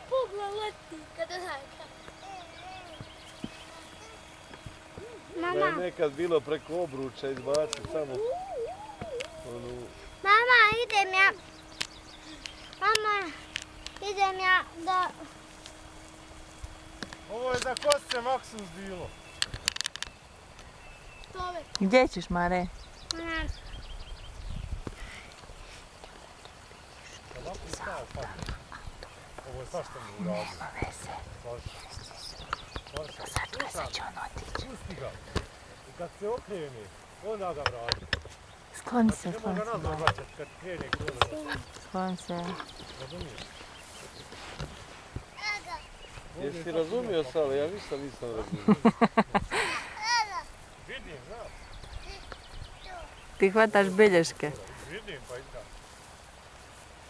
Pugla leti kada zajka. Da je nekad bilo preko obruča izbaciti samo onu... Mama, idem ja. Mama, idem ja da... Ovo je za kosce Maksus bilo. Gdje ćeš, Mare? Ovo je svašta mi uradio. Nema veze. Sad će on otići. Pusti ga. I kad se okrene, onda ga vrati. Skloni se, Ne skloni može se. nazad vraćati kad krene krono. Skloni se. Razumiješ? Jesi razumio, Sale? Ja nisam razumio. Vidim, znaš. Ti hvataš bilješke. Vidim, pa i tako.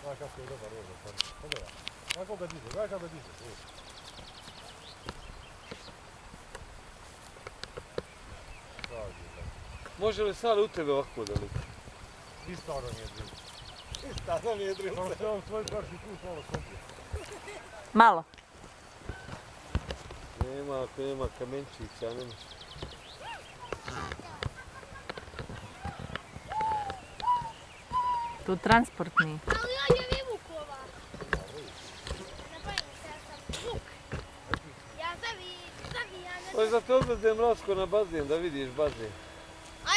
Znaš kako je dobar ovdje. Pogledaj. Kako ga diže, gledaj kako ga diže. Može li Sale u tebe ovako da luka? Isto ono nije drilo. Isto, nije drilo. Samo što je on svoj prvi put malo skupio. Malo. Nema, ako nema kamenčića, nema. Tu transportni. Ali ja je Vukova. Napajim se, ja sam Vuk. Ja zavijam. To je za te odvedem Rasko na bazen, da vidiš bazen.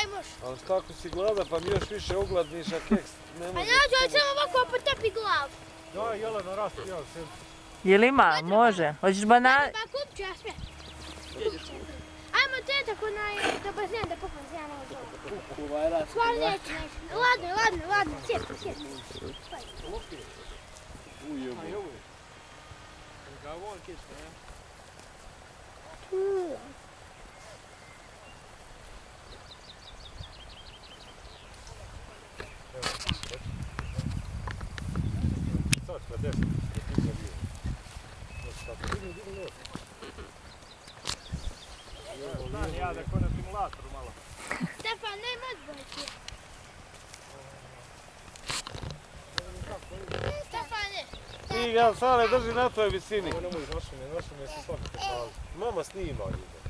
Ajmoš. Ali šta ako si glada pa mi još više ogladniš, a keks ne A može... ja ću samo ovako potepi glavu. Da, Jelena, rasti, ja se... Jel ima? Može. Hoćeš banane? Pa kupit ću ja sve. Ajmo tetak onaj do bazen da kupam se ja na ovo. Ovaj Rasko. Stvarno neću. Ladno, sjetim. Ujebo. Sad, na desno, da ti se bio. Digni nos. Znam ja da ko na simulatoru malo. Stefan, nema odbojke. Stefane. Ti ga, Sale, drži na tvojoj visini. Ovo nemoj iznošenje se svaki pokazali. Mama snima ljude.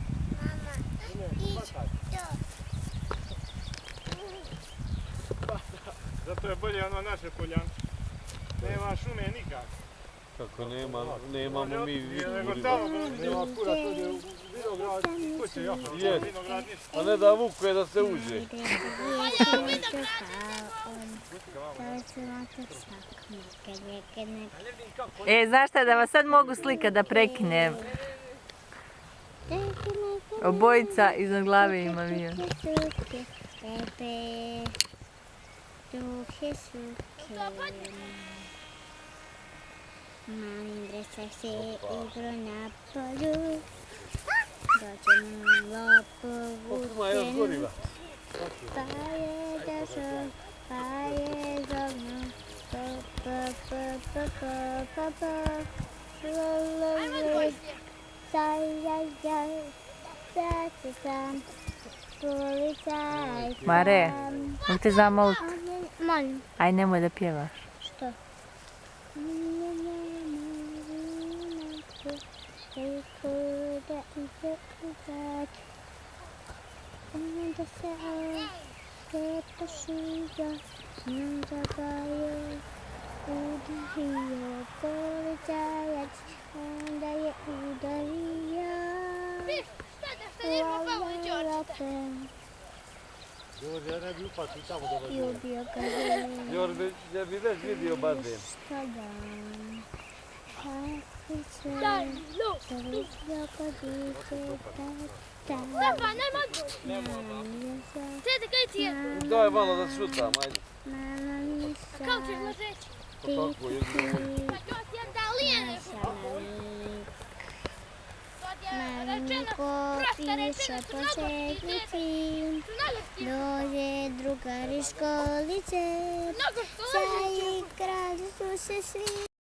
Zato je bolje ono naše poljanče. Nema šume nikak. Kako nemamo mi Nego vidimo. tamo nema kura, to je u vinograd, ko će jahati? Je. Vinograd ništa. A ne da vukuje da se uđe. Znaš šta, da vas sad mogu slikat da prekinem. Obojica iznad glave ima avion. Mami dresak se igro na polju. Dođem lopovu Ima još goriva. Pa je došao, pa je zovno. Mare, mogu te zamolit? Molim. Aj, nemoj da pjevaš. Što? Onda se lijepo šija, onda ga je udario policajac, onda je udario Đorđe, ja ne bi upatio tamo da vas i ubio ga je. Jorbe, ja bi već vidio bazen. Stefan, nema odgovor. Tete, kaj ti je? Daj malo da šutam, ajde. A kako ćeš nas reći? Pa tako, jedno. Pa to ti je da lijene. Malinko piše po četnici, dođe drugari školice, zaigrali su se svi.